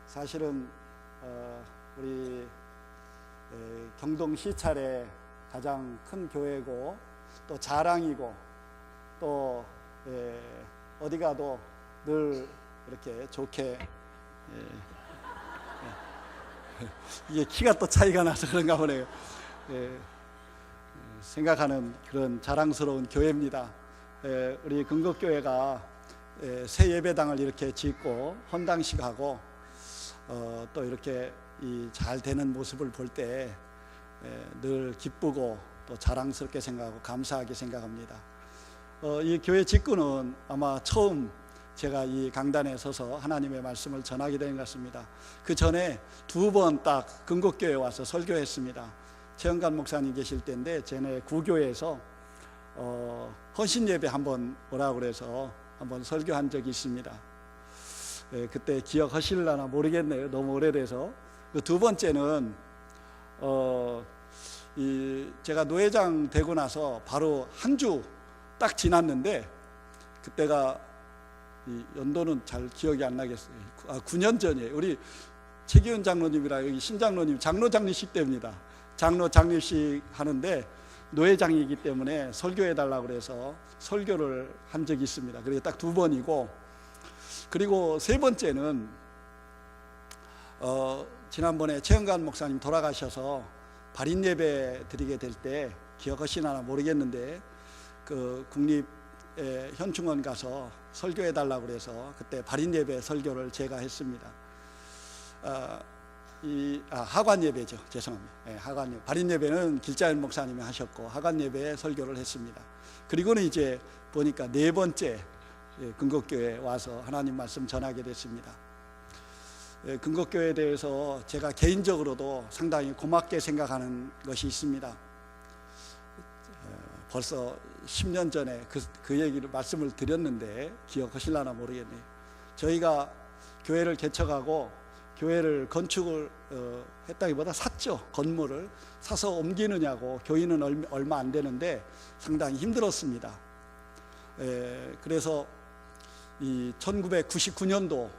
사실은 우리 경동 시찰의 가장 큰 교회고 또 자랑이고 또 어디 가도 늘 이렇게 좋게 이게 키가 또 차이가 나서 그런가 보네요. 생각하는 그런 자랑스러운 교회입니다. 우리 근곡교회가 새 예배당을 이렇게 짓고 헌당식하고 또 이렇게 잘 되는 모습을 볼 때 늘 기쁘고 또 자랑스럽게 생각하고 감사하게 생각합니다. 이 교회 직구는 아마 처음 제가 이 강단에 서서 하나님의 말씀을 전하게 된 것 같습니다. 그 전에 두 번 딱 근곡교회에 와서 설교했습니다. 최영관 목사님 계실 때인데 전에 구교회에서 헌신 예배 한번 오라고 그래서 한번 설교한 적이 있습니다. 그때 기억하실려나 모르겠네요. 너무 오래돼서. 그 두 번째는 제가 노회장 되고 나서 바로 한 주 딱 지났는데 그때가 연도는 잘 기억이 안 나겠어요. 9년 전이에요. 우리 최기훈 장로님이랑 여기 신장로님 장로 장례식 때입니다. 장로 장례식 하는데 노회장이기 때문에 설교해 달라고 그래서 설교를 한 적이 있습니다. 그게 딱 두 번이고, 그리고 세 번째는 지난번에 최영관 목사님 돌아가셔서 발인 예배 드리게 될 때 기억하시나 모르겠는데 그 국립 현충원 가서 설교해 달라고 그래서 그때 발인 예배 설교를 제가 했습니다. 하관 예배죠. 죄송합니다. 하관 예배. 발인 예배는 길자연 목사님이 하셨고 하관 예배에 설교를 했습니다. 그리고는 이제 보니까 네 번째 근곡교회에 와서 하나님 말씀 전하게 됐습니다. 근곡교회에 대해서 제가 개인적으로도 상당히 고맙게 생각하는 것이 있습니다. 벌써 10년 전에 그 얘기를 말씀을 드렸는데 기억하실려나 모르겠네요. 저희가 교회를 개척하고 교회를 건축을 했다기보다 샀죠. 건물을 사서 옮기느냐고 교인은 얼마 안 되는데 상당히 힘들었습니다. 그래서 이 1999년도에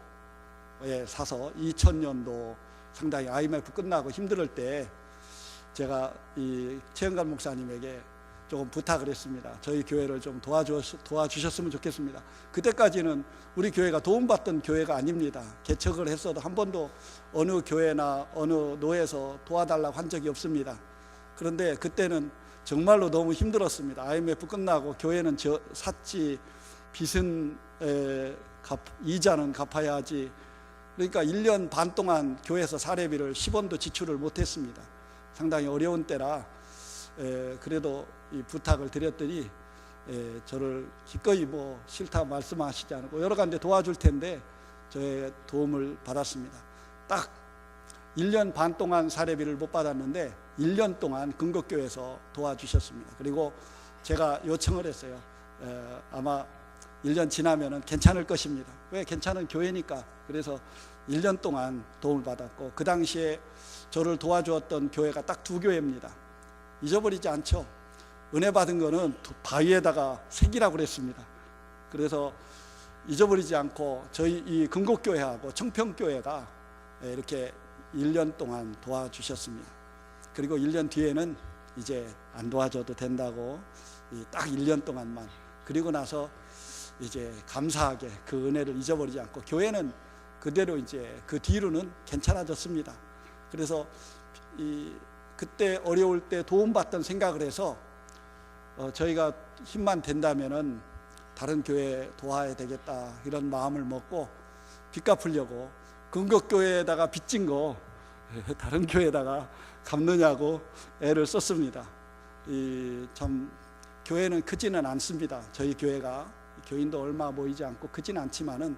사서 2000년도 상당히 IMF 끝나고 힘들 때 제가 이 최영관 목사님에게 조금 부탁을 했습니다. 저희 교회를 좀 도와주셨으면 좋겠습니다. 그때까지는 우리 교회가 도움받던 교회가 아닙니다. 개척을 했어도 한 번도 어느 교회나 어느 노회에서 도와달라고 한 적이 없습니다. 그런데 그때는 정말로 너무 힘들었습니다. IMF 끝나고 교회는 샀지 빚은 이자는 갚아야 하지. 그러니까 1년 반 동안 교회에서 사례비를 10원도 지출을 못했습니다. 상당히 어려운 때라 그래도 이 부탁을 드렸더니 저를 기꺼이 뭐 싫다 말씀하시지 않고 여러 가지 도와줄 텐데 저의 도움을 받았습니다. 딱 1년 반 동안 사례비를 못 받았는데 1년 동안 근곡교회에서 도와주셨습니다. 그리고 제가 요청을 했어요. 아마 1년 지나면은 괜찮을 것입니다. 왜? 괜찮은 교회니까. 그래서 1년 동안 도움을 받았고 그 당시에 저를 도와주었던 교회가 딱 두 교회입니다. 잊어버리지 않죠. 은혜 받은 거는 바위에다가 새기라고 그랬습니다. 그래서 잊어버리지 않고 저희 이 근곡교회하고 청평교회가 이렇게 1년 동안 도와주셨습니다. 그리고 1년 뒤에는 이제 안 도와줘도 된다고 딱 1년 동안만, 그리고 나서 이제 감사하게 그 은혜를 잊어버리지 않고 교회는 그대로 이제 그 뒤로는 괜찮아졌습니다. 그래서 그때 어려울 때 도움받던 생각을 해서 저희가 힘만 된다면은 다른 교회 도와야 되겠다 이런 마음을 먹고 빚 갚으려고 근곡교회에다가 빚진 거 다른 교회에다가 갚느냐고 애를 썼습니다. 참 교회는 크지는 않습니다. 저희 교회가 교인도 얼마 모이지 않고 크지는 않지만은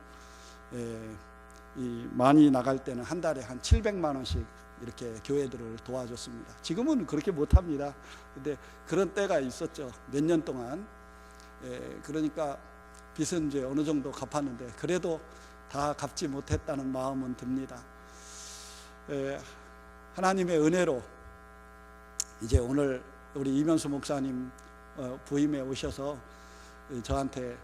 많이 나갈 때는 한 달에 한 700만 원씩 이렇게 교회들을 도와줬습니다. 지금은 그렇게 못합니다. 근데 그런 때가 있었죠. 몇 년 동안. 그러니까 빚은 이제 어느 정도 갚았는데 그래도 다 갚지 못했다는 마음은 듭니다. 하나님의 은혜로 이제 오늘 우리 이면수 목사님 부임에 오셔서 저한테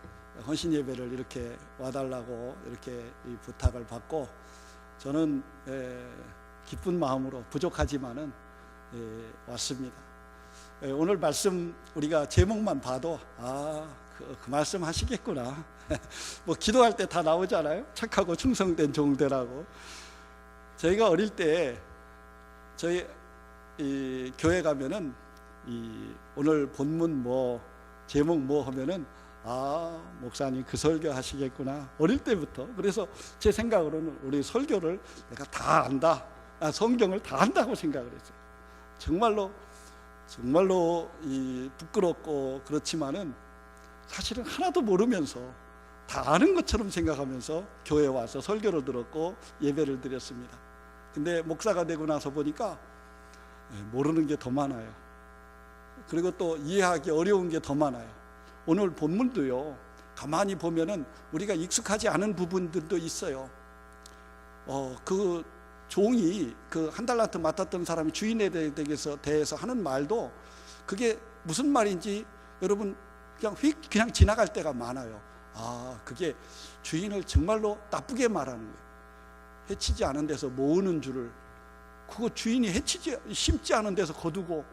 헌신 예배를 이렇게 와달라고 이렇게 부탁을 받고 저는 기쁜 마음으로 부족하지만은 왔습니다. 오늘 말씀 우리가 제목만 봐도 그 말씀 하시겠구나. 뭐 기도할 때 다 나오잖아요. 착하고 충성된 종되라고. 저희가 어릴 때 저희 이 교회 가면은 오늘 본문 뭐 제목 뭐 하면은 목사님 그 설교 하시겠구나. 어릴 때부터. 그래서 제 생각으로는 우리 설교를 내가 다 안다. 성경을 다 안다고 생각을 했어요. 정말로 부끄럽고 그렇지만은 사실은 하나도 모르면서 다 아는 것처럼 생각하면서 교회에 와서 설교를 들었고 예배를 드렸습니다. 근데 목사가 되고 나서 보니까 모르는 게 더 많아요. 그리고 또 이해하기 어려운 게 더 많아요. 오늘 본문도요, 가만히 보면은 우리가 익숙하지 않은 부분들도 있어요. 그 종이 그 한 달란트 맡았던 사람이 주인에 대해서 하는 말도 그게 무슨 말인지 여러분 그냥 지나갈 때가 많아요. 그게 주인을 정말로 나쁘게 말하는 거예요. 해치지 않은 데서 모으는 줄을, 그거 주인이 심지 않은 데서 거두고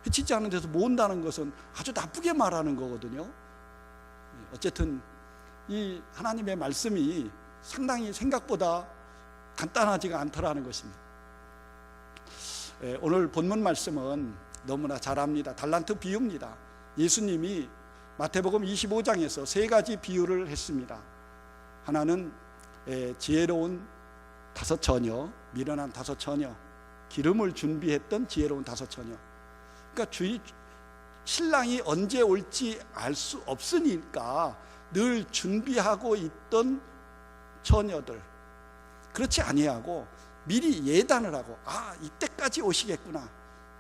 해치지 않은 데서 모은다는 것은 아주 나쁘게 말하는 거거든요. 어쨌든 이 하나님의 말씀이 상당히 생각보다 간단하지가 않더라는 것입니다. 오늘 본문 말씀은 너무나 잘 압니다. 달란트 비유입니다. 예수님이 마태복음 25장에서 세 가지 비유를 했습니다. 하나는 지혜로운 5 처녀, 미련한 5 처녀, 기름을 준비했던 지혜로운 5 처녀. 그러니까 신랑이 언제 올지 알 수 없으니까 늘 준비하고 있던 처녀들, 그렇지 아니하고 미리 예단을 하고 이때까지 오시겠구나,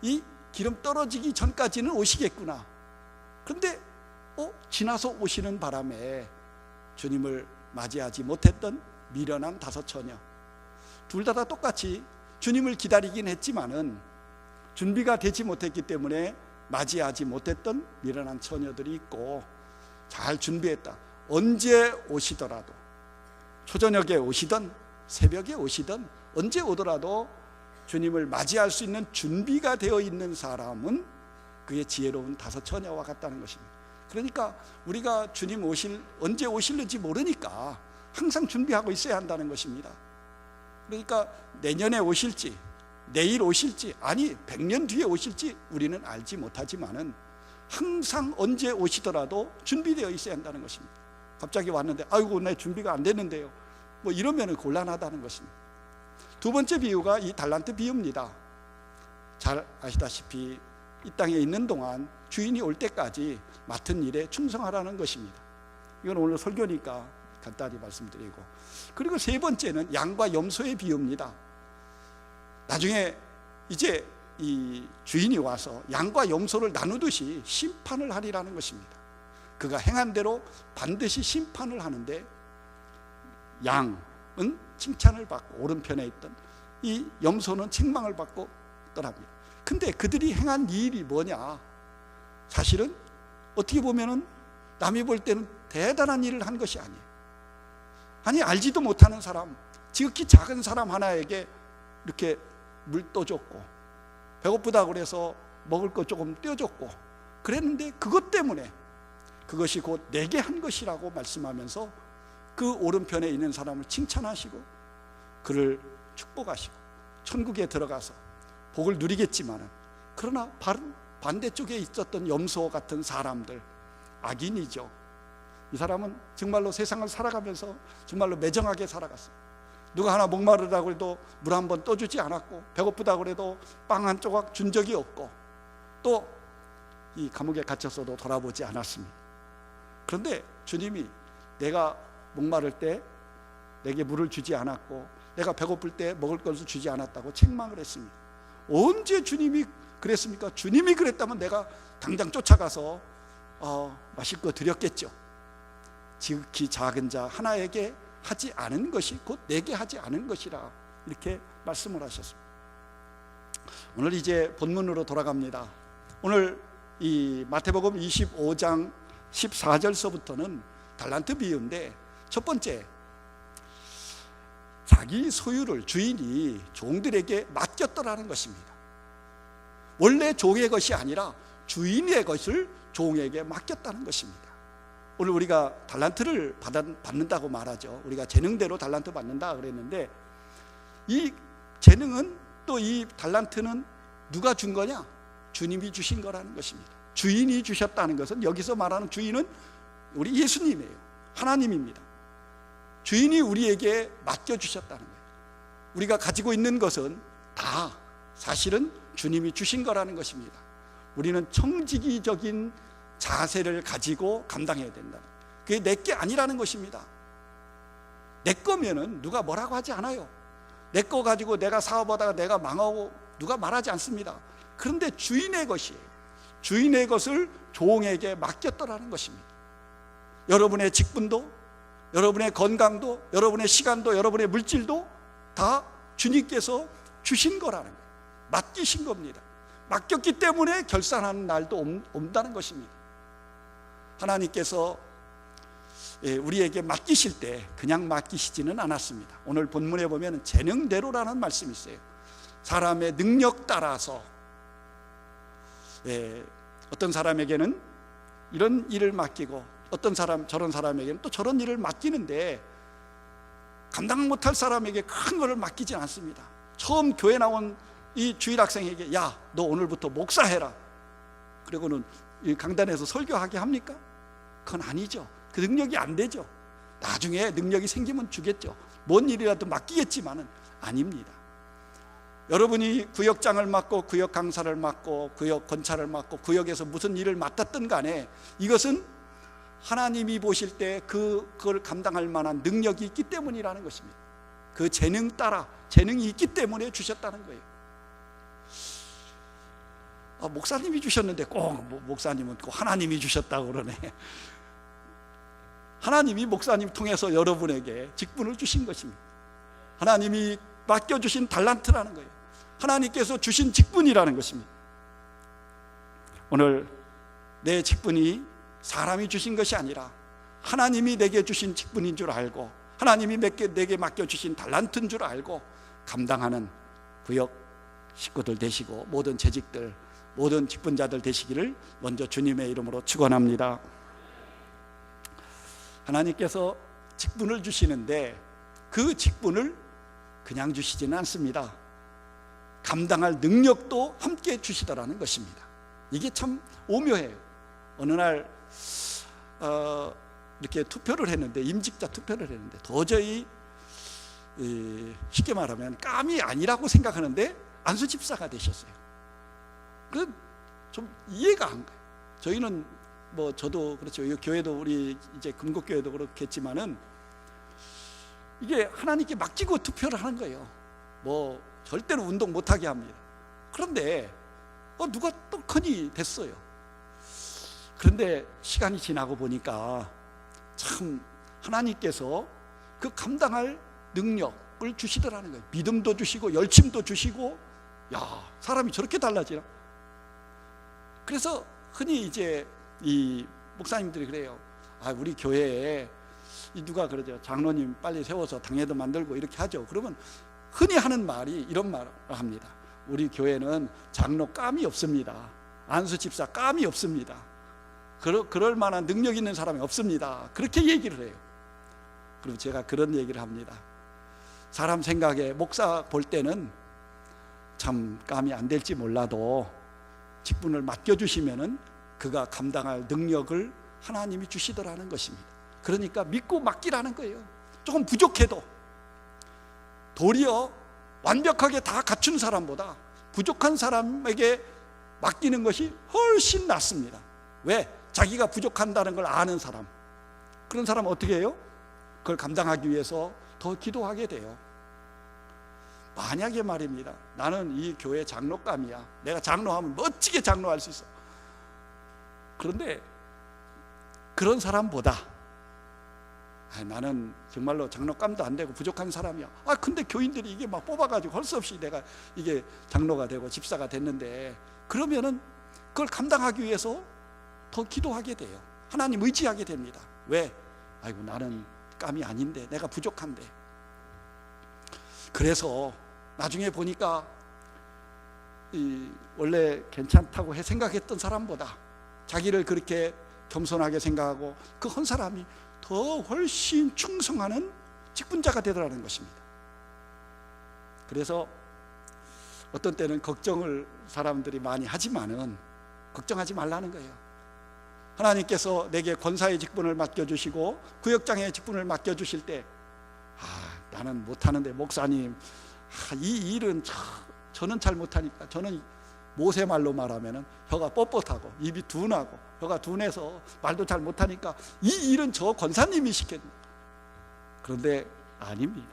이 기름 떨어지기 전까지는 오시겠구나. 그런데 지나서 오시는 바람에 주님을 맞이하지 못했던 미련한 5 처녀. 둘 다 똑같이 주님을 기다리긴 했지만은 준비가 되지 못했기 때문에 맞이하지 못했던 미련한 처녀들이 있고, 잘 준비했다. 언제 오시더라도, 초저녁에 오시든 새벽에 오시든 언제 오더라도 주님을 맞이할 수 있는 준비가 되어 있는 사람은 그의 지혜로운 5 처녀와 같다는 것입니다. 그러니까 우리가 주님 언제 오실는지 모르니까 항상 준비하고 있어야 한다는 것입니다. 그러니까 내년에 오실지, 내일 오실지, 아니 100년 뒤에 오실지 우리는 알지 못하지만은 항상 언제 오시더라도 준비되어 있어야 한다는 것입니다. 갑자기 왔는데 아이고 내 준비가 안 됐는데요, 뭐 이러면 곤란하다는 것입니다. 두 번째 비유가 이 달란트 비유입니다. 잘 아시다시피 이 땅에 있는 동안 주인이 올 때까지 맡은 일에 충성하라는 것입니다. 이건 오늘 설교니까 간단히 말씀드리고, 그리고 세 번째는 양과 염소의 비유입니다. 나중에 이제 이 주인이 와서 양과 염소를 나누듯이 심판을 하리라는 것입니다. 그가 행한 대로 반드시 심판을 하는데, 양은 칭찬을 받고 오른편에 있던 이 염소는 책망을 받고 떠납니다. 근데 그들이 행한 일이 뭐냐? 사실은 어떻게 보면은 남이 볼 때는 대단한 일을 한 것이 아니에요. 아니 알지도 못하는 사람, 지극히 작은 사람 하나에게 이렇게 물 떠줬고, 배고프다고 그래서 먹을 것 조금 떼어줬고 그랬는데, 그것 때문에 그것이 곧 내게 한 것이라고 말씀하면서 그 오른편에 있는 사람을 칭찬하시고 그를 축복하시고 천국에 들어가서 복을 누리겠지만은, 그러나 반대쪽에 있었던 염소 같은 사람들, 악인이죠. 이 사람은 정말로 세상을 살아가면서 정말로 매정하게 살아갔어요. 누가 하나 목마르다고 해도 물 한 번 떠주지 않았고, 배고프다고 해도 빵 한 조각 준 적이 없고, 또 이 감옥에 갇혔어도 돌아보지 않았습니다. 그런데 주님이 내가 목마를 때 내게 물을 주지 않았고, 내가 배고플 때 먹을 것을 주지 않았다고 책망을 했습니다. 언제 주님이 그랬습니까? 주님이 그랬다면 내가 당장 쫓아가서 마실 거 드렸겠죠. 지극히 작은 자 하나에게 하지 않은 것이 곧 내게 하지 않은 것이라, 이렇게 말씀을 하셨습니다. 오늘 이제 본문으로 돌아갑니다. 오늘 이 마태복음 25장 14절서부터는 달란트 비유인데, 첫 번째 자기 소유를 주인이 종들에게 맡겼더라는 것입니다. 원래 종의 것이 아니라 주인의 것을 종에게 맡겼다는 것입니다. 오늘 우리가 달란트를 받는다고 말하죠. 우리가 재능대로 달란트 받는다 그랬는데, 이 재능은 또 이 달란트는 누가 준 거냐? 주님이 주신 거라는 것입니다. 주인이 주셨다는 것은, 여기서 말하는 주인은 우리 예수님이에요. 하나님입니다. 주인이 우리에게 맡겨주셨다는 거예요. 우리가 가지고 있는 것은 다 사실은 주님이 주신 거라는 것입니다. 우리는 청지기적인 자세를 가지고 감당해야 된다. 그게 내 게 아니라는 것입니다. 내 거면은 누가 뭐라고 하지 않아요. 내 거 가지고 내가 사업하다가 내가 망하고 누가 말하지 않습니다. 그런데 주인의 것이에요. 주인의 것을 종에게 맡겼더라는 것입니다. 여러분의 직분도, 여러분의 건강도, 여러분의 시간도, 여러분의 물질도 다 주님께서 주신 거라는 거예요. 맡기신 겁니다. 맡겼기 때문에 결산하는 날도 온다는 것입니다. 하나님께서 우리에게 맡기실 때 그냥 맡기시지는 않았습니다. 오늘 본문에 보면 재능대로라는 말씀이 있어요. 사람의 능력 따라서, 어떤 사람에게는 이런 일을 맡기고 어떤 사람, 저런 사람에게는 또 저런 일을 맡기는데, 감당 못할 사람에게 큰 것을 맡기지 않습니다. 처음 교회 나온 이 주일 학생에게, 야, 너 오늘부터 목사해라, 그리고는 이 강단에서 설교하게 합니까? 그건 아니죠. 그 능력이 안 되죠. 나중에 능력이 생기면 주겠죠. 뭔 일이라도 맡기겠지만은 아닙니다. 여러분이 구역장을 맡고 구역 강사를 맡고 구역 권차를 맡고 구역에서 무슨 일을 맡았든 간에, 이것은 하나님이 보실 때 그걸 감당할 만한 능력이 있기 때문이라는 것입니다. 그 재능 따라, 재능이 있기 때문에 주셨다는 거예요. 목사님이 주셨는데 꼭 목사님은 꼭 하나님이 주셨다고 그러네. 하나님이 목사님 통해서 여러분에게 직분을 주신 것입니다. 하나님이 맡겨주신 달란트라는 거예요. 하나님께서 주신 직분이라는 것입니다. 오늘 내 직분이 사람이 주신 것이 아니라 하나님이 내게 주신 직분인 줄 알고, 하나님이 내게 맡겨주신 달란트인 줄 알고 감당하는 구역 식구들 되시고, 모든 재직들, 모든 직분자들 되시기를 먼저 주님의 이름으로 축원합니다. 하나님께서 직분을 주시는데 그 직분을 그냥 주시지는 않습니다. 감당할 능력도 함께 주시더라는 것입니다. 이게 참 오묘해요. 어느 날 이렇게 투표를 했는데, 임직자 투표를 했는데, 도저히 쉽게 말하면 깜이 아니라고 생각하는데 안수 집사가 되셨어요. 그 좀 이해가 안 가요. 저희는 저도 그렇죠. 이 교회도, 우리 이제 금곡교회도 그렇겠지만은, 이게 하나님께 맡기고 투표를 하는 거예요. 절대로 운동 못하게 합니다. 그런데 누가 떡하니 됐어요. 그런데 시간이 지나고 보니까 참 하나님께서 그 감당할 능력을 주시더라는 거예요. 믿음도 주시고 열심도 주시고, 야, 사람이 저렇게 달라지나? 그래서 흔히 이제 이 목사님들이 그래요. 우리 교회에 누가 그러죠. 장로님 빨리 세워서 당회도 만들고 이렇게 하죠. 그러면 흔히 하는 말이 이런 말을 합니다. 우리 교회는 장로 깜이 없습니다. 안수 집사 깜이 없습니다. 그럴 만한 능력 있는 사람이 없습니다. 그렇게 얘기를 해요. 그리고 제가 그런 얘기를 합니다. 사람 생각에 목사 볼 때는 참 깜이 안 될지 몰라도 직분을 맡겨주시면은 그가 감당할 능력을 하나님이 주시더라는 것입니다. 그러니까 믿고 맡기라는 거예요. 조금 부족해도, 도리어 완벽하게 다 갖춘 사람보다 부족한 사람에게 맡기는 것이 훨씬 낫습니다. 왜? 자기가 부족한다는 걸 아는 사람, 그런 사람은 어떻게 해요? 그걸 감당하기 위해서 더 기도하게 돼요. 만약에 말입니다, 나는 이 교회 장로감이야, 내가 장로하면 멋지게 장로할 수 있어. 그런데 그런 사람보다 나는 정말로 장로감도 안 되고 부족한 사람이야. 근데 교인들이 이게 막 뽑아가지고 할 수 없이 내가 이게 장로가 되고 집사가 됐는데, 그러면은 그걸 감당하기 위해서 더 기도하게 돼요. 하나님 의지하게 됩니다. 왜? 나는 깜이 아닌데, 내가 부족한데. 그래서 나중에 보니까 원래 괜찮다고 생각했던 사람보다 자기를 그렇게 겸손하게 생각하고 그 한 사람이 더 훨씬 충성하는 직분자가 되더라는 것입니다. 그래서 어떤 때는 걱정을 사람들이 많이 하지만은 걱정하지 말라는 거예요. 하나님께서 내게 권사의 직분을 맡겨주시고 구역장의 직분을 맡겨주실 때 나는 못하는데 목사님 이 일은 저는 잘 못하니까, 저는 모세 말로 말하면 혀가 뻣뻣하고 입이 둔하고 혀가 둔해서 말도 잘 못하니까 이 일은 저 권사님이 시켰다. 그런데 아닙니다.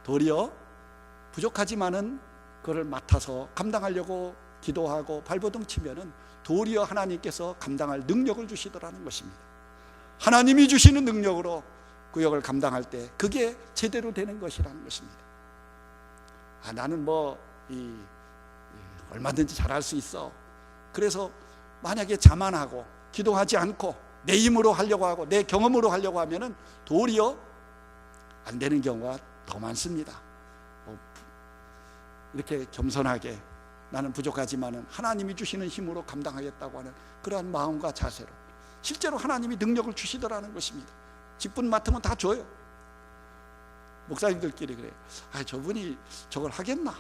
도리어 부족하지만은 그걸 맡아서 감당하려고 기도하고 발버둥 치면은 도리어 하나님께서 감당할 능력을 주시더라는 것입니다. 하나님이 주시는 능력으로 구역을 감당할 때 그게 제대로 되는 것이라는 것입니다. 나는 얼마든지 잘할 수 있어. 그래서 만약에 자만하고 기도하지 않고 내 힘으로 하려고 하고 내 경험으로 하려고 하면은 도리어 안 되는 경우가 더 많습니다. 이렇게 겸손하게 나는 부족하지만은 하나님이 주시는 힘으로 감당하겠다고 하는 그러한 마음과 자세로 실제로 하나님이 능력을 주시더라는 것입니다. 직분 맡으면 다 줘요. 목사님들끼리 그래요. 저분이 저걸 하겠나?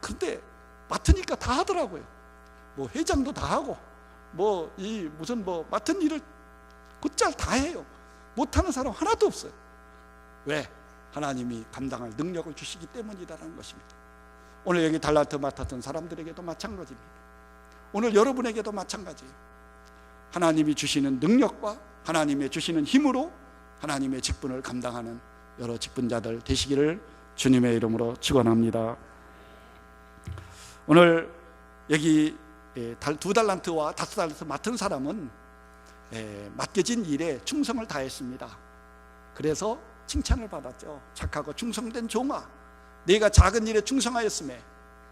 근데 맡으니까 다 하더라고요. 회장도 다 하고 맡은 일을 곧잘 다 해요. 못하는 사람 하나도 없어요. 왜? 하나님이 감당할 능력을 주시기 때문이라는 것입니다. 오늘 여기 달란트 맡았던 사람들에게도 마찬가지입니다. 오늘 여러분에게도 마찬가지예요. 하나님이 주시는 능력과 하나님의 주시는 힘으로 하나님의 직분을 감당하는 여러 직분자들 되시기를 주님의 이름으로 축원합니다. 오늘 여기 2달란트와 5달란트 맡은 사람은 맡겨진 일에 충성을 다했습니다. 그래서 칭찬을 받았죠. 착하고 충성된 종아, 내가 작은 일에 충성하였음에,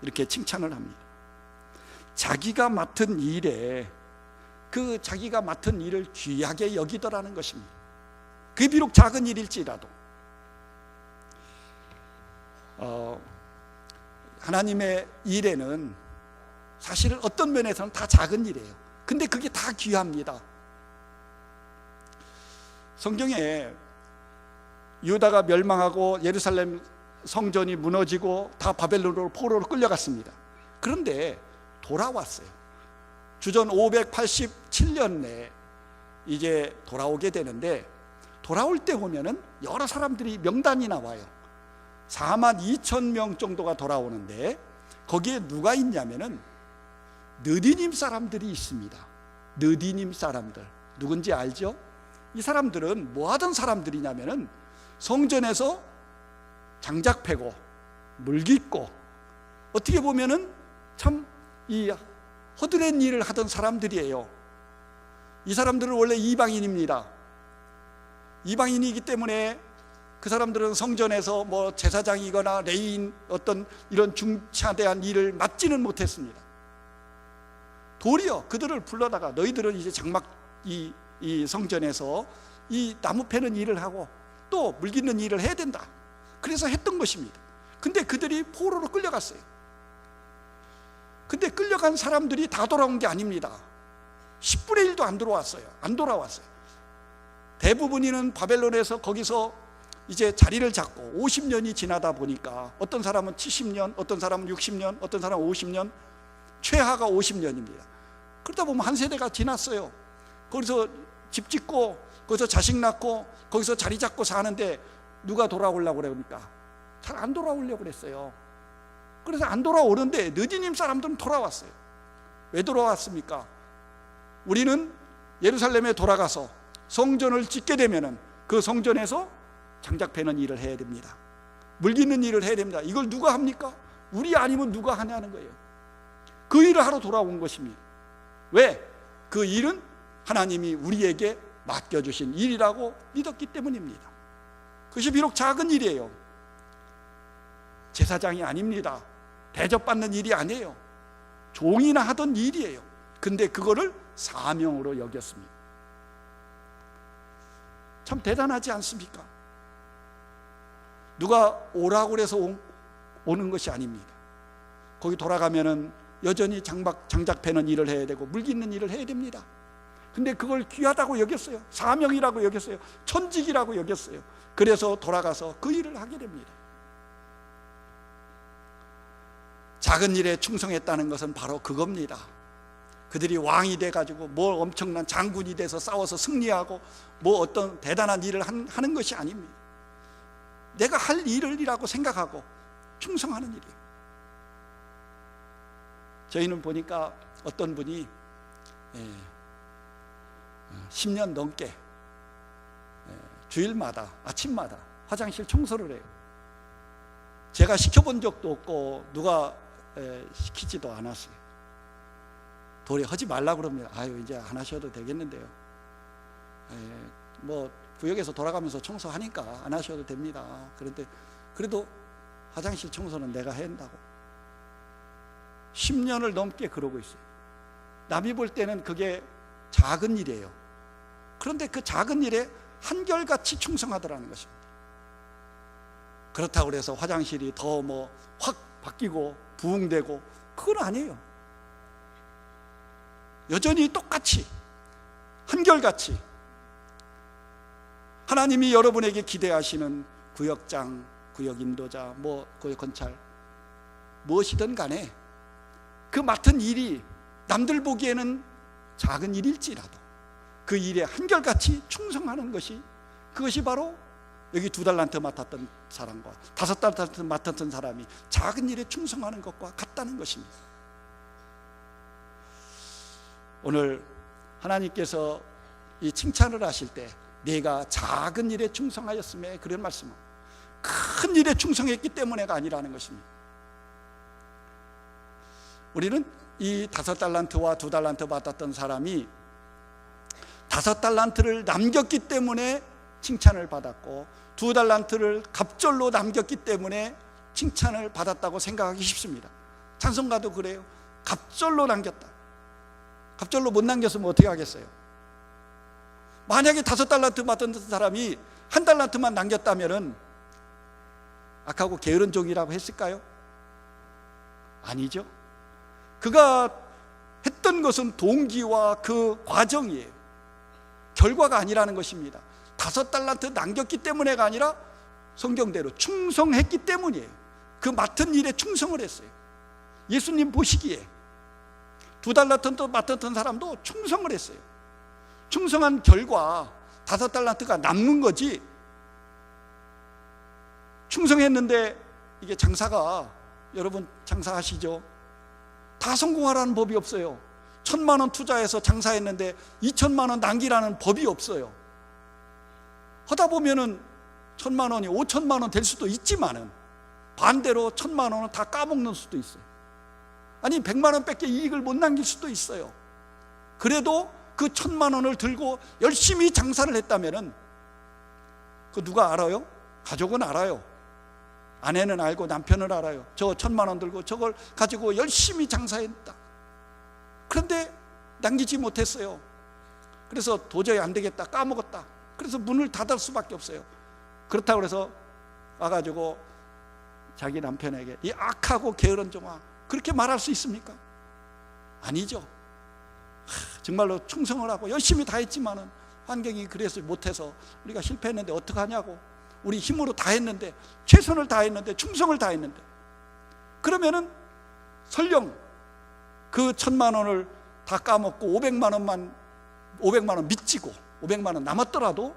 이렇게 칭찬을 합니다. 자기가 맡은 일에 자기가 맡은 일을 귀하게 여기더라는 것입니다. 그게 비록 작은 일일지라도 하나님의 일에는 사실 어떤 면에서는 다 작은 일이에요. 근데 그게 다 귀합니다. 성경에 유다가 멸망하고 예루살렘 성전이 무너지고 다 바벨론으로 포로로 끌려갔습니다. 그런데 돌아왔어요. 주전 587년에 이제 돌아오게 되는데, 돌아올 때 보면은 여러 사람들이 명단이 나와요. 42,000명 정도가 돌아오는데 거기에 누가 있냐면은 느디님 사람들이 있습니다. 느디님 사람들 누군지 알죠? 이 사람들은 뭐 하던 사람들이냐면은 성전에서 장작 패고 물 깃고 어떻게 보면은 참 이 허드렛 일을 하던 사람들이에요. 이 사람들은 원래 이방인입니다. 이방인이기 때문에 그 사람들은 성전에서 제사장이거나 레위인 어떤 이런 중차대한 일을 맡지는 못했습니다. 도리어 그들을 불러다가 너희들은 이제 장막 이 성전에서 이 나무 패는 일을 하고 또 물 깃는 일을 해야 된다. 그래서 했던 것입니다. 근데 그들이 포로로 끌려갔어요. 근데 끌려간 사람들이 다 돌아온 게 아닙니다. 10분의 1도 안 돌아왔어요. 대부분이는 바벨론에서 거기서 이제 자리를 잡고 50년이 지나다 보니까 어떤 사람은 70년, 어떤 사람은 60년, 어떤 사람은 50년, 최하가 50년입니다. 그러다 보면 한 세대가 지났어요. 거기서 집 짓고 거기서 자식 낳고 거기서 자리 잡고 사는데 누가 돌아오려고 그러니까 잘 안 돌아오려고 그랬어요. 그래서 안 돌아오는데 느디님 사람들은 돌아왔어요. 왜 돌아왔습니까? 우리는 예루살렘에 돌아가서 성전을 짓게 되면은 그 성전에서 장작 패는 일을 해야 됩니다. 물 깃는 일을 해야 됩니다. 이걸 누가 합니까? 우리 아니면 누가 하냐는 거예요. 그 일을 하러 돌아온 것입니다. 왜? 그 일은 하나님이 우리에게 맡겨주신 일이라고 믿었기 때문입니다. 그것이 비록 작은 일이에요. 제사장이 아닙니다. 대접받는 일이 아니에요. 종이나 하던 일이에요. 근데 그거를 사명으로 여겼습니다. 참 대단하지 않습니까? 누가 오라고 그래서 오는 것이 아닙니다. 거기 돌아가면은 여전히 장작 패는 일을 해야 되고 물 깃는 일을 해야 됩니다. 근데 그걸 귀하다고 여겼어요. 사명이라고 여겼어요. 천직이라고 여겼어요. 그래서 돌아가서 그 일을 하게 됩니다. 작은 일에 충성했다는 것은 바로 그겁니다. 그들이 왕이 돼가지고 뭐 엄청난 장군이 돼서 싸워서 승리하고 뭐 어떤 대단한 일을 하는 것이 아닙니다. 내가 할 일이라고 생각하고 충성하는 일이에요. 저희는 보니까 어떤 분이 10년 넘게 주일마다 아침마다 화장실 청소를 해요. 제가 시켜본 적도 없고 누가 시키지도 않았어요. 도리 하지 말라고 그럽니다. 아유, 이제 안 하셔도 되겠는데요. 뭐 구역에서 돌아가면서 청소하니까 안 하셔도 됩니다. 그런데 그래도 화장실 청소는 내가 해야 한다고 10년을 넘게 그러고 있어요. 남이 볼 때는 그게 작은 일이에요. 그런데 그 작은 일에 한결같이 충성하더라는 것입니다. 그렇다고 해서 화장실이 더 뭐 확 바뀌고 부흥되고 그건 아니에요. 여전히 똑같이 한결같이 하나님이 여러분에게 기대하시는 구역장, 구역인도자, 뭐 구역건찰 무엇이든 간에 그 맡은 일이 남들 보기에는 작은 일일지라도 그 일에 한결같이 충성하는 것이, 그것이 바로 여기 2달란트 맡았던 사람과 5달란트 맡았던 사람이 작은 일에 충성하는 것과 같다는 것입니다. 오늘 하나님께서 이 칭찬을 하실 때 내가 작은 일에 충성하였음에 그런 말씀은 큰 일에 충성했기 때문에가 아니라는 것입니다. 우리는 이 5달란트와 2달란트 받았던 사람이 5달란트를 남겼기 때문에 칭찬을 받았고 2달란트를 갑절로 남겼기 때문에 칭찬을 받았다고 생각하기 쉽습니다. 찬송가도 그래요. 갑절로 남겼다. 갑절로 못 남겼으면 어떻게 하겠어요? 만약에 5달란트 받은 사람이 1달란트만 남겼다면은 악하고 게으른 종이라고 했을까요? 아니죠. 그가 했던 것은 동기와 그 과정이에요. 결과가 아니라는 것입니다. 5달란트 남겼기 때문에가 아니라 성경대로 충성했기 때문이에요. 그 맡은 일에 충성을 했어요. 예수님 보시기에 2달란트 맡았던 사람도 충성을 했어요. 충성한 결과 5달란트가 남는 거지, 충성했는데 이게 장사가, 여러분 장사하시죠? 다 성공하라는 법이 없어요. 1,000만 원 투자해서 장사했는데 2,000만 원 남기라는 법이 없어요. 하다 보면은 1,000만 원이 5,000만 원 될 수도 있지만은 반대로 1,000만 원은 다 까먹는 수도 있어요. 아니 100만 원밖에 이익을 못 남길 수도 있어요. 그래도 그 1,000만 원을 들고 열심히 장사를 했다면은 그 누가 알아요? 가족은 알아요. 아내는 알고 남편은 알아요. 저 1,000만 원 들고 저걸 가지고 열심히 장사했다. 그런데 남기지 못했어요. 그래서 도저히 안 되겠다, 까먹었다. 그래서 문을 닫을 수밖에 없어요. 그렇다고 해서 와가지고 자기 남편에게 이 악하고 게으른 종아, 그렇게 말할 수 있습니까? 아니죠. 정말로 충성을 하고 열심히 다 했지만은 환경이 그래서 못해서 우리가 실패했는데 어떡하냐고, 우리 힘으로 다 했는데, 최선을 다했는데, 충성을 다했는데, 그러면은 설령 그 1,000만 원을 다 까먹고 500만 원 미치고 500만 원 남았더라도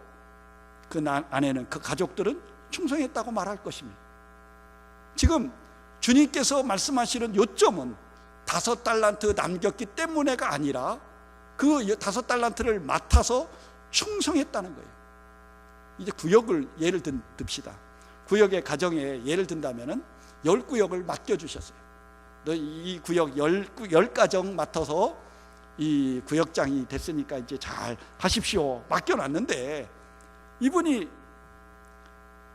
그 아내는, 그 가족들은 충성했다고 말할 것입니다. 지금 주님께서 말씀하시는 요점은 5달란트 남겼기 때문에가 아니라 그 5달란트를 맡아서 충성했다는 거예요. 이제 구역을 예를 듭시다. 구역의 가정에 예를 든다면은 10구역을 맡겨주셨어요. 너 이 구역 10가정 맡아서 이 구역장이 됐으니까 이제 잘 하십시오. 맡겨놨는데 이분이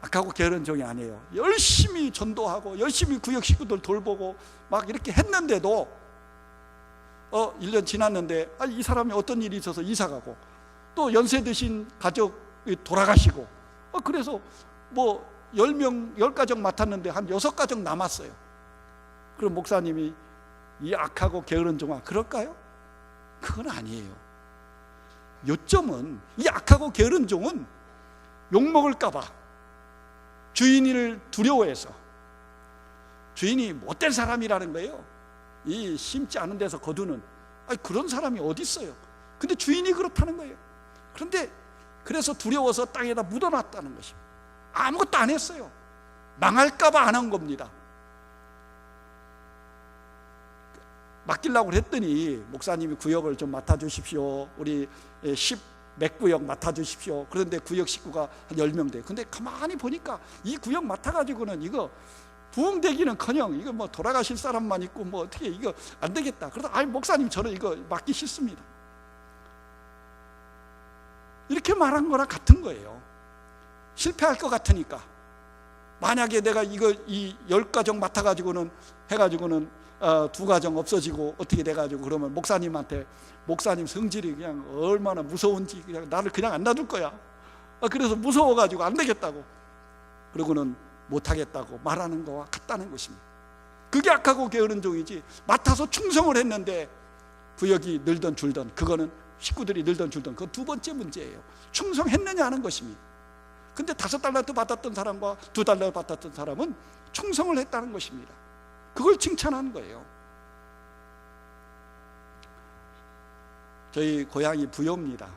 악하고 게으른 종이 아니에요. 열심히 전도하고 열심히 구역 식구들 돌보고 막 이렇게 했는데도 1년 지났는데 이 사람이 어떤 일이 있어서 이사가고 또 연세 드신 가족이 돌아가시고 그래서 뭐 10명, 10가정 맡았는데 한 6가정 남았어요. 그럼 목사님이 이 악하고 게으른 종아 그럴까요? 그건 아니에요. 요점은 이 악하고 게으른 종은 욕먹을까 봐 주인을 두려워해서, 주인이 못된 사람이라는 거예요. 이 심지 않은 데서 거두는, 그런 사람이 어디 있어요. 근데 주인이 그렇다는 거예요. 그런데 그래서 두려워서 땅에다 묻어놨다는 것입니다. 아무것도 안 했어요. 망할까 봐 안 한 겁니다. 맡기려고 했더니 목사님이 구역을 좀 맡아주십시오. 우리 10몇 구역 맡아주십시오. 그런데 구역 식구가 한 10명 돼요. 근데 가만히 보니까 이 구역 맡아가지고는 이거 부흥되기는커녕 이거 뭐 돌아가실 사람만 있고 뭐 어떻게 이거 안 되겠다. 그러다 목사님 저는 이거 맡기 싫습니다. 이렇게 말한 거랑 같은 거예요. 실패할 것 같으니까. 만약에 내가 이거 이 10가정 맡아가지고는 해가지고는 2가정 없어지고 어떻게 돼가지고 그러면 목사님한테, 목사님 성질이 그냥 얼마나 무서운지 그냥 나를 그냥 안 놔둘 거야. 그래서 무서워가지고 안 되겠다고 그러고는 못하겠다고 말하는 거와 같다는 것입니다. 그게 악하고 게으른 종이지, 맡아서 충성을 했는데 구역이 늘던 줄던, 그거는 식구들이 늘던 줄던, 그건 두 번째 문제예요. 충성했느냐 하는 것입니다. 근데 5달란트 받았던 사람과 2달란트 받았던 사람은 충성을 했다는 것입니다. 그걸 칭찬하는 거예요. 저희 고향이 부여입니다.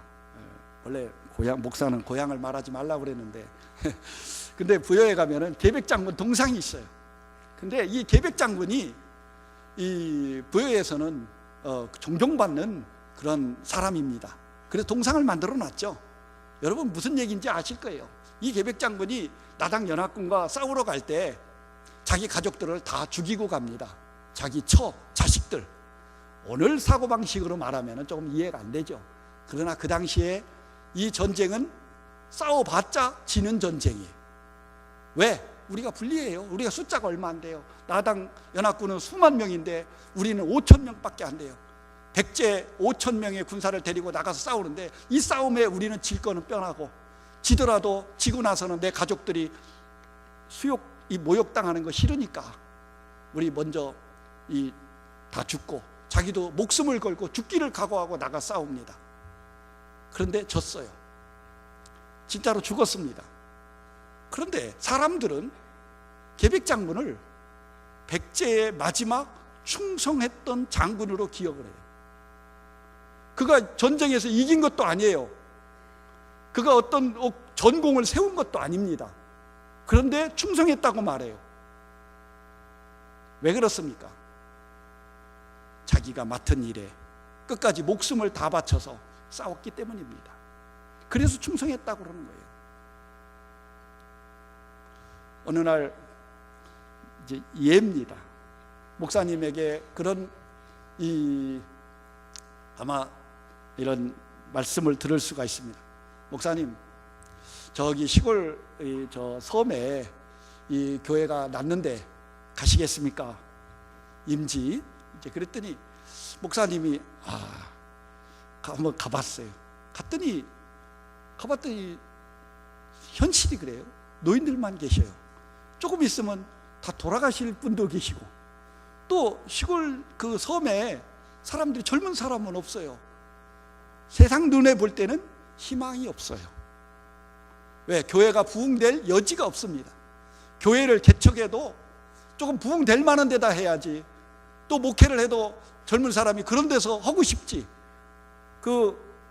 원래 목사는 고향을 말하지 말라고 그랬는데 근데 부여에 가면은 계백장군 동상이 있어요. 근데 이 계백장군이 이 부여에서는 존경받는 그런 사람입니다. 그래서 동상을 만들어 놨죠. 여러분 무슨 얘기인지 아실 거예요. 이 계백장군이 나당 연합군과 싸우러 갈 때 자기 가족들을 다 죽이고 갑니다. 자기 자식들. 오늘 사고방식으로 말하면 조금 이해가 안 되죠. 그러나 그 당시에 이 전쟁은 싸워봤자 지는 전쟁이에요. 왜? 우리가 불리해요. 우리가 숫자가 얼마 안 돼요. 나당 연합군은 수만 명인데 우리는 5천 명밖에 안 돼요. 백제 5천 명의 군사를 데리고 나가서 싸우는데 이 싸움에 우리는 질 거는 뻔하고, 지더라도 지고 나서는 내 가족들이 모욕당하는 거 싫으니까 우리 먼저 다 죽고, 자기도 목숨을 걸고 죽기를 각오하고 나가 싸웁니다. 그런데 졌어요. 진짜로 죽었습니다. 그런데 사람들은 계백장군을 백제의 마지막 충성했던 장군으로 기억을 해요. 그가 전쟁에서 이긴 것도 아니에요. 그가 어떤 전공을 세운 것도 아닙니다. 그런데 충성했다고 말해요. 왜 그렇습니까? 자기가 맡은 일에 끝까지 목숨을 다 바쳐서 싸웠기 때문입니다. 그래서 충성했다고 그러는 거예요. 어느 날 이제 예입니다. 목사님에게 그런 아마 이런 말씀을 들을 수가 있습니다. 목사님, 저기 시골 저 섬에 이 교회가 났는데 가시겠습니까? 임지. 이제 그랬더니 목사님이 한번 가봤어요. 가봤더니 현실이 그래요. 노인들만 계셔요. 조금 있으면 다 돌아가실 분도 계시고, 또 시골 그 섬에 사람들이, 젊은 사람은 없어요. 세상 눈에 볼 때는 희망이 없어요. 왜? 교회가 부흥될 여지가 없습니다. 교회를 개척해도 조금 부흥될 만한 데다 해야지, 또 목회를 해도 젊은 사람이 그런 데서 하고 싶지,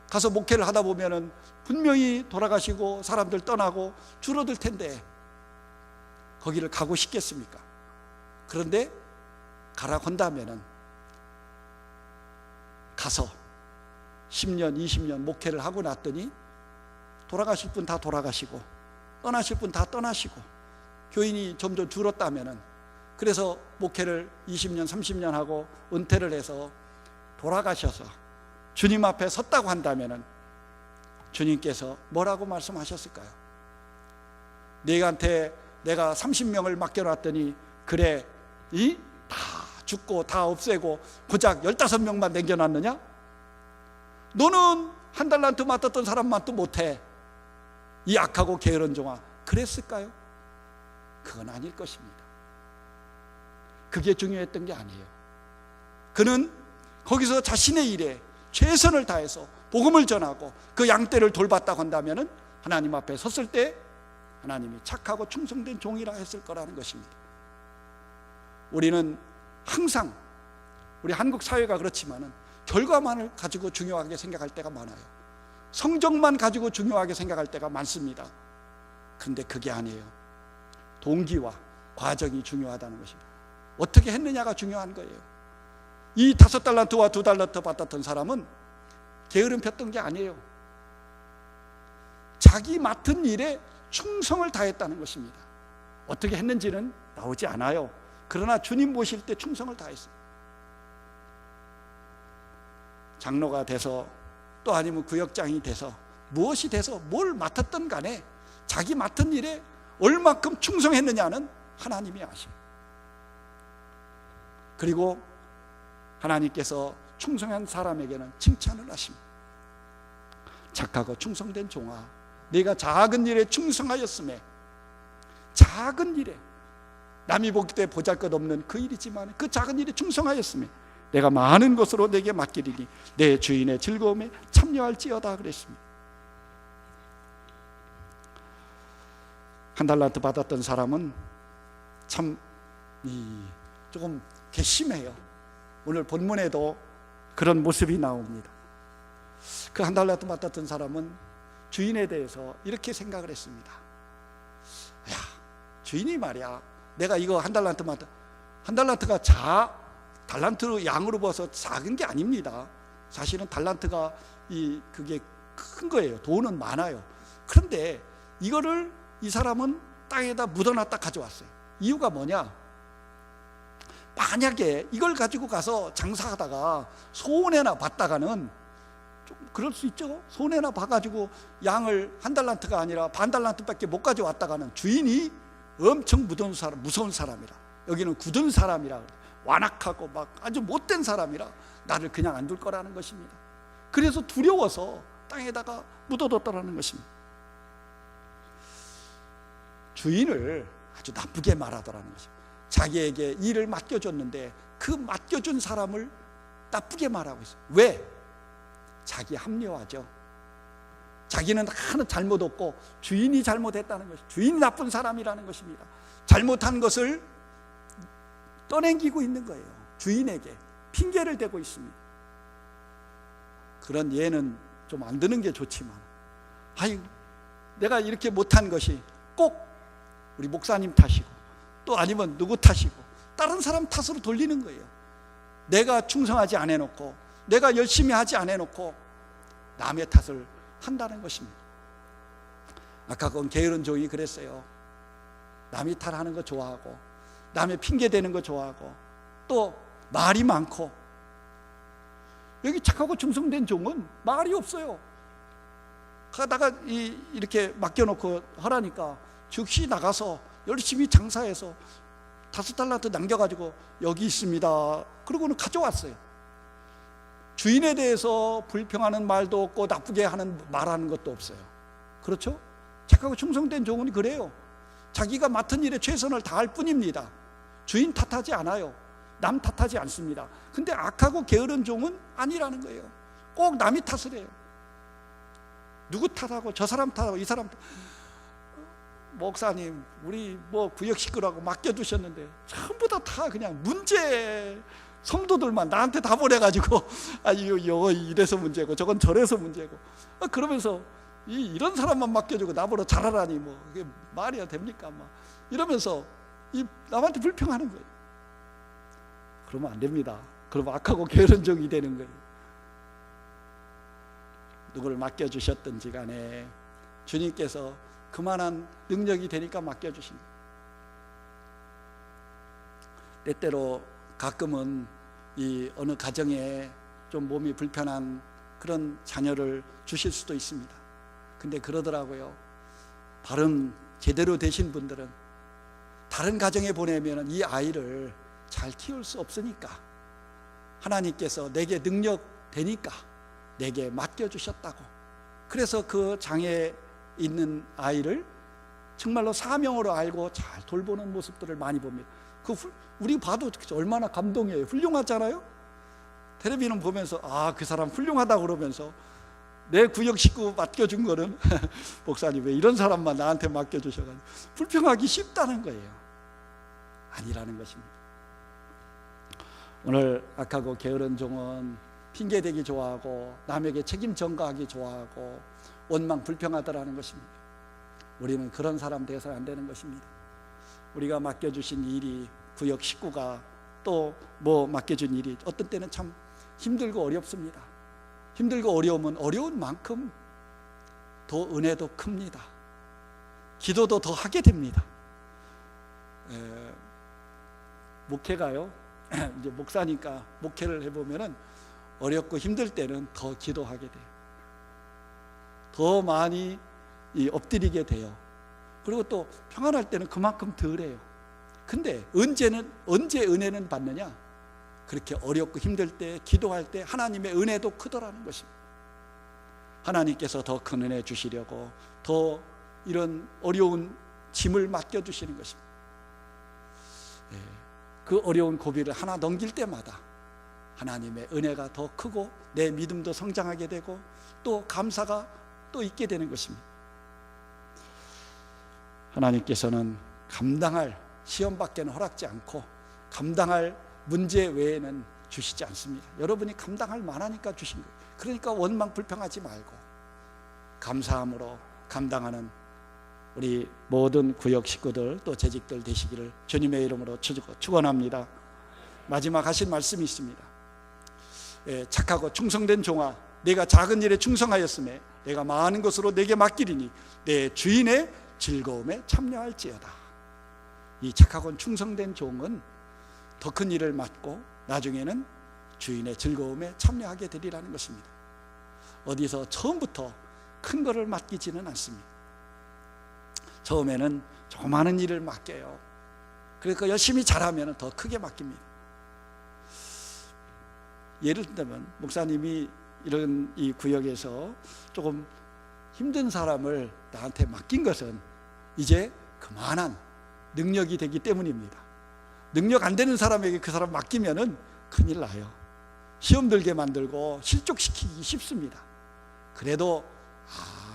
가서 목회를 하다 보면은 분명히 돌아가시고 사람들 떠나고 줄어들 텐데 거기를 가고 싶겠습니까? 그런데 가라고 한다면은 가서 10년, 20년 목회를 하고 났더니 돌아가실 분 다 돌아가시고 떠나실 분 다 떠나시고 교인이 점점 줄었다면은, 그래서 목회를 20년, 30년 하고 은퇴를 해서 돌아가셔서 주님 앞에 섰다고 한다면은 주님께서 뭐라고 말씀하셨을까요? 너희한테 내가 30명을 맡겨놨더니 그래 다 죽고 다 없애고 고작 15명만 남겨놨느냐? 너는 한 달란트 맡았던 사람만 또 못해, 이 악하고 게으른 종아. 그랬을까요? 그건 아닐 것입니다. 그게 중요했던 게 아니에요. 그는 거기서 자신의 일에 최선을 다해서 복음을 전하고 그 양떼를 돌봤다고 한다면 하나님 앞에 섰을 때 하나님이 착하고 충성된 종이라 했을 거라는 것입니다. 우리는 항상 우리 한국 사회가 그렇지만은 결과만을 가지고 중요하게 생각할 때가 많아요. 성적만 가지고 중요하게 생각할 때가 많습니다. 그런데 그게 아니에요. 동기와 과정이 중요하다는 것입니다. 어떻게 했느냐가 중요한 거예요. 이 5달란트와 2달란트 받았던 사람은 게으름 폈던 게 아니에요. 자기 맡은 일에 충성을 다했다는 것입니다. 어떻게 했는지는 나오지 않아요. 그러나 주님 모실 때 충성을 다했어요. 장로가 돼서 또 아니면 구역장이 돼서 무엇이 돼서 뭘 맡았든 간에 자기 맡은 일에 얼마큼 충성했느냐는 하나님이 아십니다. 그리고 하나님께서 충성한 사람에게는 칭찬을 하십니다. 착하고 충성된 종아, 네가 작은 일에 충성하였음에, 작은 일에 남이 보기 때 보잘것없는 그 일이지만 그 작은 일에 충성하였음에 내가 많은 것으로 내게 맡기리니 내 주인의 즐거움에 참여할지어다 그랬습니다. 1달란트 받았던 사람은 참 조금 괘씸해요. 오늘 본문에도 그런 모습이 나옵니다. 그 1달란트 받았던 사람은 주인에 대해서 이렇게 생각을 했습니다. 야, 주인이 말이야, 내가 이거 1달란트만, 1달란트가 달란트 양으로 봐서 작은 게 아닙니다. 사실은 달란트가 그게 큰 거예요. 돈은 많아요. 그런데 이거를 이 사람은 땅에다 묻어놨다 가져왔어요. 이유가 뭐냐? 만약에 이걸 가지고 가서 장사하다가 손해나 봤다가는 좀 그럴 수 있죠. 손해나 봐가지고 양을 1달란트가 아니라 반달란트밖에 못 가져왔다가는 주인이 엄청 무서운 사람이라, 여기는 굳은 사람이라, 완악하고 막 아주 못된 사람이라 나를 그냥 안 둘 거라는 것입니다. 그래서 두려워서 땅에다가 묻어뒀다라는 것입니다. 주인을 아주 나쁘게 말하더라는 것입니다. 자기에게 일을 맡겨줬는데 그 맡겨준 사람을 나쁘게 말하고 있어요. 왜? 자기 합리화죠. 자기는 하나 잘못 없고 주인이 잘못했다는 것이, 주인이 나쁜 사람이라는 것입니다. 잘못한 것을 떠넘기고 있는 거예요. 주인에게 핑계를 대고 있습니다. 그런 예는 좀 안 드는 게 좋지만, 내가 이렇게 못한 것이 꼭 우리 목사님 탓이고 또 아니면 누구 탓이고 다른 사람 탓으로 돌리는 거예요. 내가 충성하지 않아놓고, 내가 열심히 하지 않아놓고 남의 탓을 한다는 것입니다. 아까 그 게으른 종이 그랬어요. 남이 탓하는 거 좋아하고 남의 핑계 대는 거 좋아하고 또 말이 많고. 여기 착하고 충성된 종은 말이 없어요. 가다가 이렇게 맡겨놓고 하라니까 즉시 나가서 열심히 장사해서 5달란트 남겨가지고 여기 있습니다, 그러고는 가져왔어요. 주인에 대해서 불평하는 말도 없고 나쁘게 말하는 것도 없어요. 그렇죠? 착하고 충성된 종은 그래요. 자기가 맡은 일에 최선을 다할 뿐입니다. 주인 탓하지 않아요. 남 탓하지 않습니다. 근데 악하고 게으른 종은 아니라는 거예요. 꼭 남이 탓을 해요. 누구 탓하고 저 사람 탓하고 이 사람 탓. 목사님, 우리 구역 식구라고 맡겨두셨는데 전부 다 그냥 문제, 성도들만 나한테 다 보내가지고 이거 이래서 문제고 저건 저래서 문제고, 그러면서 이런 사람만 맡겨주고 나보러 잘하라니 그게 말이 됩니까? 이러면서 남한테 불평하는 거예요. 그러면 안 됩니다. 그러면 악하고 게으른 종이 되는 거예요. 누구를 맡겨주셨든지 간에 주님께서 그만한 능력이 되니까 맡겨주신 거예요. 때때로 가끔은 어느 가정에 좀 몸이 불편한 그런 자녀를 주실 수도 있습니다. 근데 그러더라고요. 바른 제대로 되신 분들은 다른 가정에 보내면 이 아이를 잘 키울 수 없으니까 하나님께서 내게 능력 되니까 내게 맡겨주셨다고. 그래서 그 장애에 있는 아이를 정말로 사명으로 알고 잘 돌보는 모습들을 많이 봅니다. 우리 봐도 얼마나 감동이에요. 훌륭하잖아요. 텔레비전 보면서 그 사람 훌륭하다고 그러면서 내 구역 식구 맡겨준 거는 목사님 왜 이런 사람만 나한테 맡겨주셔가지고 불평하기 쉽다는 거예요. 아니라는 것입니다. 오늘 악하고 게으른 종은 핑계대기 좋아하고 남에게 책임 전가하기 좋아하고 원망 불평하더라는 것입니다. 우리는 그런 사람 되어서는 안 되는 것입니다. 우리가 맡겨주신 일이 구역 식구가 또 뭐 맡겨준 일이 어떤 때는 참 힘들고 어렵습니다. 힘들고 어려우면 어려운 만큼 더 은혜도 큽니다. 기도도 더 하게 됩니다. 목회가요, 이제 목사니까 목회를 해보면은 어렵고 힘들 때는 더 기도하게 돼요. 더 많이 엎드리게 돼요. 그리고 또 평안할 때는 그만큼 덜해요. 근데 언제 은혜는 받느냐? 그렇게 어렵고 힘들 때, 기도할 때 하나님의 은혜도 크더라는 것입니다. 하나님께서 더 큰 은혜 주시려고 더 이런 어려운 짐을 맡겨주시는 것입니다. 그 어려운 고비를 하나 넘길 때마다 하나님의 은혜가 더 크고 내 믿음도 성장하게 되고 또 감사가 또 있게 되는 것입니다. 하나님께서는 감당할 시험밖에는 허락지 않고 감당할 문제 외에는 주시지 않습니다. 여러분이 감당할 만하니까 주신 거예요. 그러니까 원망 불평하지 말고 감사함으로 감당하는 우리 모든 구역 식구들 또 재직들 되시기를 주님의 이름으로 축원합니다. 마지막 하신 말씀이 있습니다. 착하고 충성된 종아, 내가 작은 일에 충성하였음에 내가 많은 것으로 내게 맡기리니 내 주인의 즐거움에 참여할지어다. 이 착하고 충성된 종은 더 큰 일을 맡고 나중에는 주인의 즐거움에 참여하게 되리라는 것입니다. 어디서 처음부터 큰 거를 맡기지는 않습니다. 처음에는 조그마한 일을 맡겨요. 그러니까 열심히 잘하면 더 크게 맡깁니다. 예를 들면 목사님이 이런 이 구역에서 조금 힘든 사람을 나한테 맡긴 것은 이제 그만한 능력이 되기 때문입니다. 능력 안 되는 사람에게 그 사람 맡기면은 큰일 나요. 시험 들게 만들고 실족시키기 쉽습니다. 그래도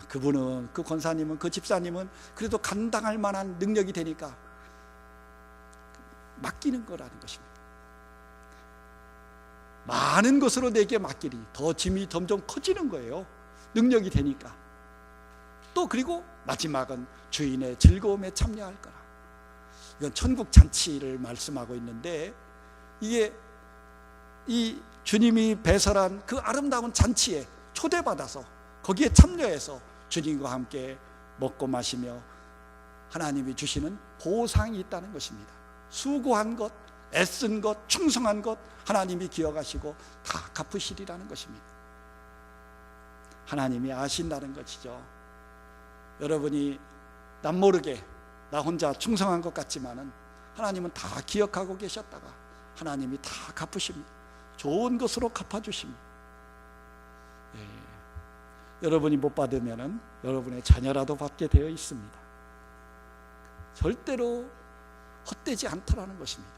그분은, 그 권사님은, 그 집사님은 그래도 감당할 만한 능력이 되니까 맡기는 거라는 것입니다. 많은 것으로 내게 맡기니 더 짐이 점점 커지는 거예요. 능력이 되니까. 또 그리고 마지막은 주인의 즐거움에 참여할 거라. 이건 천국 잔치를 말씀하고 있는데, 이게 이 주님이 배설한 그 아름다운 잔치에 초대받아서 거기에 참여해서 주님과 함께 먹고 마시며 하나님이 주시는 보상이 있다는 것입니다. 수고한 것, 애쓴 것, 충성한 것 하나님이 기억하시고 다 갚으시리라는 것입니다. 하나님이 아신다는 것이죠. 여러분이 남모르게 나 혼자 충성한 것 같지만은 하나님은 다 기억하고 계셨다가 하나님이 다 갚으십니다. 좋은 것으로 갚아주십니다. 여러분이 못 받으면은 여러분의 자녀라도 받게 되어 있습니다. 절대로 헛되지 않더라는 것입니다.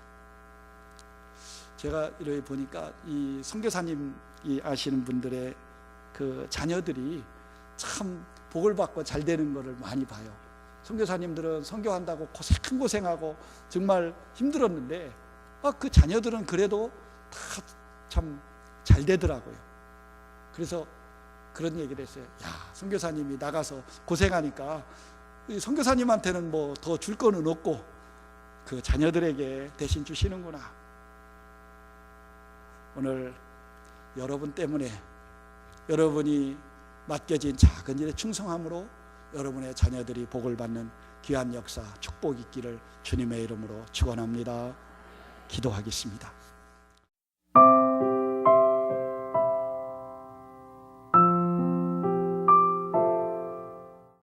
제가 이렇게 보니까 이 선교사님이 아시는 분들의 그 자녀들이 참 복을 받고 잘 되는 것을 많이 봐요. 선교사님들은 선교한다고 고생하고 정말 힘들었는데 그 자녀들은 그래도 다 참 잘 되더라고요. 그래서 그런 얘기를 했어요. 선교사님이 나가서 고생하니까 선교사님한테는 뭐 더 줄 거는 없고 그 자녀들에게 대신 주시는구나. 오늘 여러분 때문에, 여러분이 맡겨진 작은 일에 충성함으로 여러분의 자녀들이 복을 받는 귀한 역사, 축복이 있기를 주님의 이름으로 축원합니다. 기도하겠습니다.